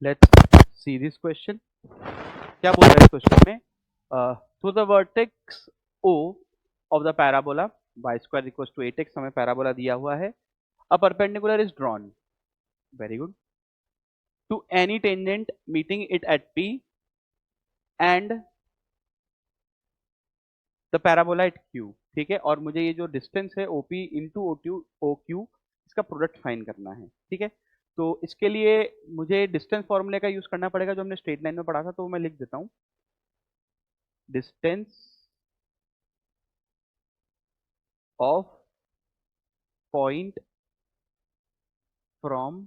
Let's see this question. क्या बोल रहा है इस क्वेश्चन में? Through the vertex O of the parabola y square equals to 8x, हमें पैराबोला दिया हुआ है। A perpendicular is drawn, very good, to any tangent meeting it at p and the parabola at q। ठीक है, और मुझे ये जो डिस्टेंस है OP इंटू OQ, इसका प्रोडक्ट फाइंड करना है। ठीक है, तो इसके लिए मुझे डिस्टेंस फॉर्मूले का यूज करना पड़ेगा जो हमने स्ट्रेट लाइन में पढ़ा था, तो मैं लिख देता हूं distance of point from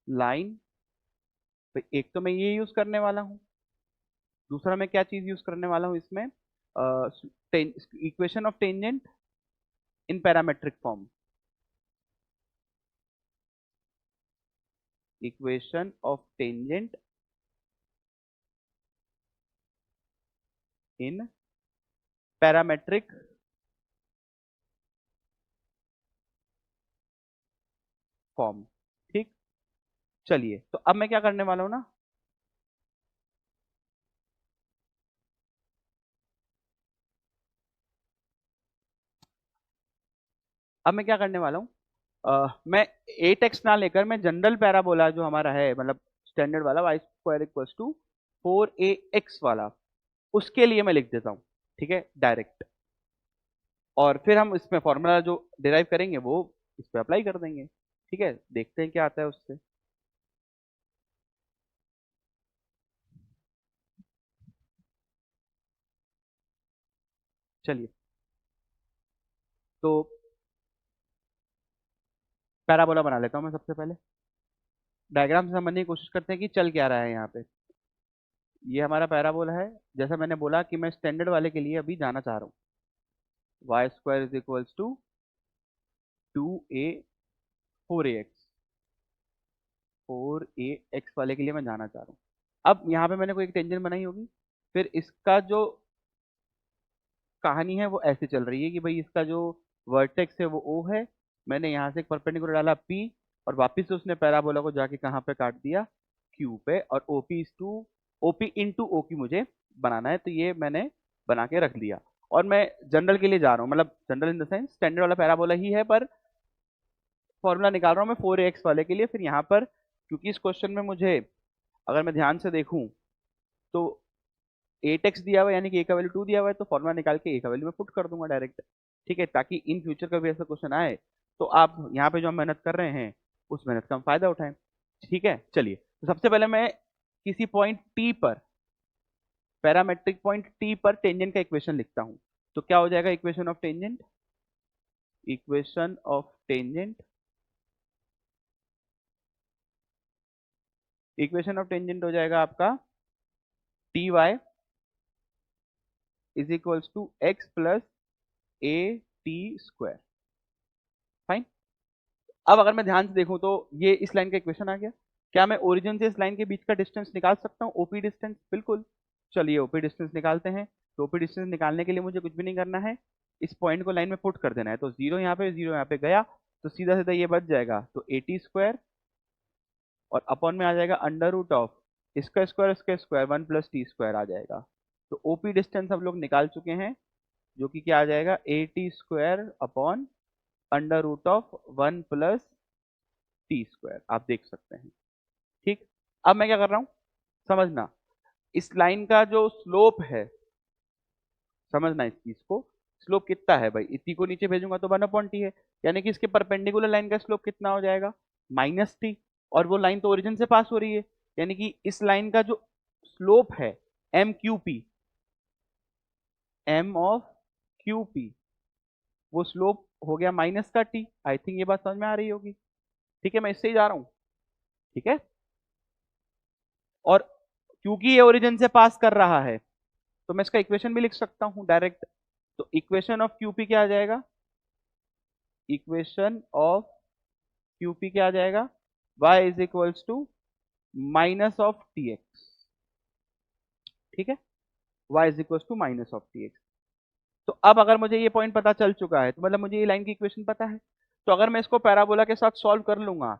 line. एक तो मैं ये यूज करने वाला हूं, दूसरा मैं क्या चीज यूज करने वाला हूं इसमें, equation of tangent in parametric form, equation of tangent in parametric form. ठीक, चलिए तो अब मैं क्या करने वाला हूं ना, अब मैं क्या करने वाला हूं, मैं 8x ना लेकर मैं जनरल पैराबोला जो हमारा है, मतलब स्टैंडर्ड वाला y square equals to 4ax वाला, उसके लिए मैं लिख देता हूं। ठीक है, डायरेक्ट, और फिर हम इसमें फॉर्मूला जो डिराइव करेंगे वो इस पे अप्लाई कर देंगे। ठीक है, देखते हैं क्या आता है उससे। चलिए, तो पैराबोला बना लेता हूं मैं सबसे पहले। डायग्राम से समझने की कोशिश करते हैं कि चल क्या रहा है यहाँ पे। ये हमारा पैराबोला है, जैसा मैंने बोला कि मैं स्टैंडर्ड वाले के लिए अभी जाना चाह रहा हूँ। Y square is equals to 2a 4ax, 4ax वाले के लिए मैं जाना चाह रहा हूँ। अब यहाँ पे मैंने कोई एक टेंजेंट बनाई होगी, फिर इसका जो कहानी है वो ऐसे चल रही है कि भाई इसका जो वर्टेक्स है वो O है, मैंने यहाँ से एक परपेंडिकुलर डाला P, और वापिस से उसने पैराबोला को जाके कहाँ पे काट दिया, Q पे, और OP इंटू OQ मुझे बनाना है, तो ये मैंने बना के रख दिया। और मैं जनरल के लिए जा रहा हूँ, मतलब general in the sense standard वाला पैराबोला ही है, पर फॉर्मूला निकाल रहा हूँ मैं 4ax वाले के लिए। फिर यहाँ पर क्योंकि इस क्वेश्चन में मुझे, अगर मैं ध्यान से देखूं तो 8x दिया हुआ है, यानी कि a का वैल्यू 2 दिया हुआ है, तो फॉर्मूला निकाल के a का वैल्यू मैं पुट कर दूंगा डायरेक्ट। ठीक है, ताकि इन फ्यूचर कभी ऐसा क्वेश्चन आए तो आप यहाँ पे जो हम मेहनत कर रहे हैं उस मेहनत का हम फायदा उठाएं। ठीक है, चलिए, तो सबसे पहले मैं किसी पॉइंट t पर, पैरामेट्रिक पॉइंट t पर टेंजेंट का इक्वेशन लिखता हूं। तो क्या हो जाएगा equation of tangent, equation of tangent, equation of tangent हो जाएगा आपका T Y is equals to X plus A T square. Fine. अब अगर मैं ध्यान से देखूं तो ये इस लाइन का इक्वेशन आ गया। क्या मैं ओरिजिन से इस लाइन के बीच का डिस्टेंस निकाल सकता हूँ, ओपी डिस्टेंस? बिल्कुल। चलिए ओपी डिस्टेंस निकालते हैं। तो ओपी डिस्टेंस निकालने के लिए मुझे कुछ भी नहीं करना है, इस पॉइंट को लाइन में पुट कर देना है। तो जीरो यहाँ पे गया, तो सीधा सीधा ये बच जाएगा, तो ए टी स्क्वायर, और अपॉन में आ जाएगा अंडर रूट ऑफ इसका स्क्वायर 1 प्लस टी स्क्वायर आ जाएगा। तो ओपी डिस्टेंस हम लोग निकाल चुके हैं, जो कि क्या आ जाएगा, A T square upon under root of 1 plus T square, आप देख सकते हैं। ठीक, अब मैं क्या कर रहा हूं, समझना, इस लाइन का जो स्लोप है, समझना इस चीज को, स्लोप कितना है भाई, इतनी को नीचे भेजूंगा तो 1/t है, यानी कि इसके परपेंडिकुलर लाइन का स्लोप कितना हो जाएगा, -t। और वो लाइन तो ओरिजिन से पास हो रही है, यानी कि इस लाइन का जो स्लोप है M Q P, M of Q P, वो स्लोप हो गया माइनस का टी। आई थिंक ये बात समझ में आ रही होगी। ठीक है, मैं इससे ही जा रहा हूं। ठीक है, और क्योंकि ये ओरिजिन से पास कर रहा है तो मैं इसका इक्वेशन भी लिख सकता हूं डायरेक्ट। तो इक्वेशन ऑफ क्यूपी क्या आ जाएगा, इक्वेशन ऑफ क्यूपी क्या आ जाएगा, y is equals to minus of t x. ठीक है, y is equals to minus of t x. तो अब अगर मुझे ये पॉइंट पता चल चुका है, तो मतलब मुझे ये लाइन की इक्वेशन पता है, तो अगर मैं इसको पैराबोला के साथ सॉल्व कर लूंगा,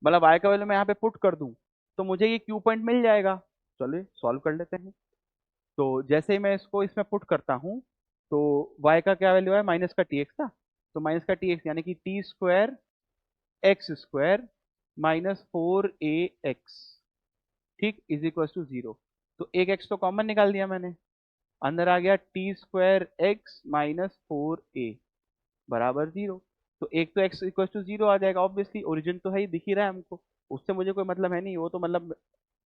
मतलब y का वैल्यू मैं यहाँ पे पुट कर दूं तो मुझे ये क्यू पॉइंट मिल जाएगा। चलिए सॉल्व कर लेते हैं। तो जैसे ही मैं इसको इसमें पुट करता हूँ तो y का क्या वैल्यू है, माइनस का टी एक्स था, तो माइनस का टी एक्स यानी कि T square x square minus 4ax, ठीक, इज इक्वल टू 0। तो एक एक्स तो कॉमन निकाल दिया मैंने, अंदर आ गया T square x minus 4a बराबर 0। तो एक तो एक्स इक्वल टू 0 आ जाएगा, ऑब्वियसली ओरिजिन तो है ही, दिख ही रहा है हमको, उससे मुझे कोई मतलब है नहीं, वो तो मतलब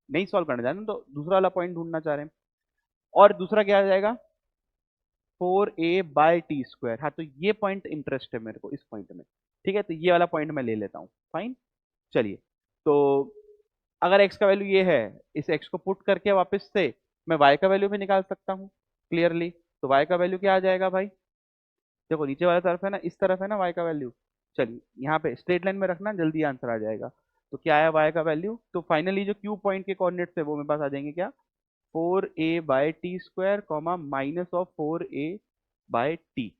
नहीं सॉल्व करना चाह रहे हैं, तो दूसरा वाला पॉइंट ढूंढना चाह रहे हैं। और दूसरा क्या आ जाएगा, 4a/t²। हाँ, तो ये पॉइंट इंटरेस्ट है मेरे को इस पॉइंट में, ठीक है, तो ये वाला पॉइंट मैं ले लेता हूँ, फाइन। चलिए, तो अगर x का वैल्यू ये है, इस x को पुट करके वापस से मैं y का वैल्यू भी निकाल सकता हूँ क्लियरली। तो y का वैल्यू क्या आ जाएगा भाई, देखो नीचे वाला तरफ है ना, इस तरफ है ना y का वैल्यू। चलिए यहाँ पे स्ट्रेट लाइन में रखना, जल्दी आंसर आ जाएगा। तो क्या आया y का वैल्यू, तो फाइनली जो क्यू पॉइंट के कोऑर्डिनेट्स है वो मेरे पास आ जाएंगे क्या, 4a/t² comma minus of 4a/t।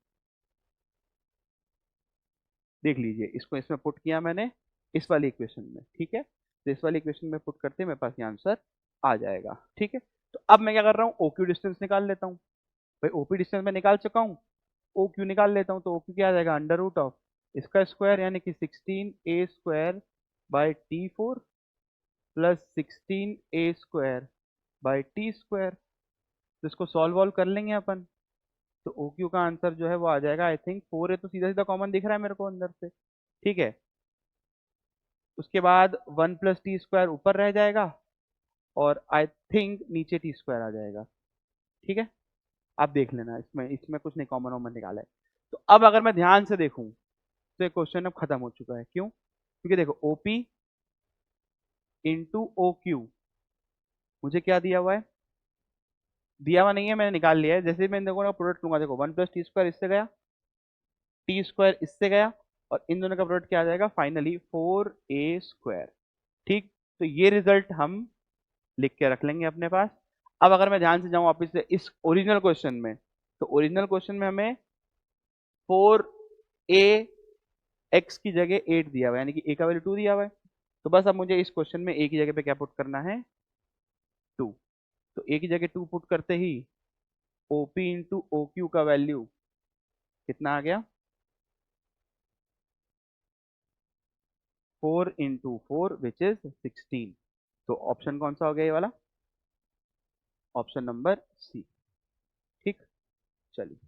देख लीजिए, इसको इसमें पुट किया मैंने इस वाली इक्वेशन में, ठीक है, तो इस वाली इक्वेशन में पुट करते मेरे पास ये आंसर आ जाएगा, ठीक है। तो अब मैं क्या कर रहा हूँ, ओ क्यू डिस्टेंस निकाल लेता हूँ। भाई ओपी डिस्टेंस में निकाल चुका हूँ, ओ क्यू निकाल लेता हूँ। तो ओ क्यू क्या आ जाएगा, अंडर रूट ऑफ इसका स्क्वायर यानी कि 16a² / t4 plus 16a² / t²। तो इसको सॉल्व वॉल्व कर लेंगे अपन। तो ओ क्यू का आंसर जो है वो आ जाएगा, आई थिंक 4 है, तो सीधा सीधा कॉमन दिख रहा है मेरे को अंदर से, ठीक है। उसके बाद 1 + t² ऊपर रह जाएगा, और आई थिंक नीचे t² आ जाएगा, ठीक है। आप देख लेना, इसमें इसमें कुछ नहीं कॉमन वॉमन निकाला है। तो अब अगर मैं ध्यान से देखूं तो ये क्वेश्चन अब खत्म हो चुका है, क्यों, क्योंकि देखो ओपी इंटू ओ क्यू मुझे क्या दिया हुआ है, दिया हुआ नहीं है, मैंने निकाल लिया है। जैसे ही मैं देखो ना प्रोडक्ट लूंगा, देखो 1 + t² इससे गया, t² इससे गया, और इन दोनों का प्रोडक्ट क्या आ जाएगा, फाइनली 4a², ठीक। तो ये रिजल्ट हम लिख के रख लेंगे अपने पास। अब अगर मैं ध्यान से जाऊं वापिस से इस ओरिजिनल क्वेश्चन में, तो ओरिजिनल क्वेश्चन में हमें 4a x की जगह 8 दिया हुआ है, यानी कि a का वैल्यू 2 दिया हुआ है। तो बस अब मुझे इस क्वेश्चन में a की जगह पे क्या पुट करना है, 2। तो a की जगह 2 पुट करते ही OP इंटू ओ क्यू का वैल्यू कितना आ गया, 4 × 4 विच इज 16। तो ऑप्शन कौन सा हो गया ये वाला, ऑप्शन नंबर सी, ठीक। चलिए।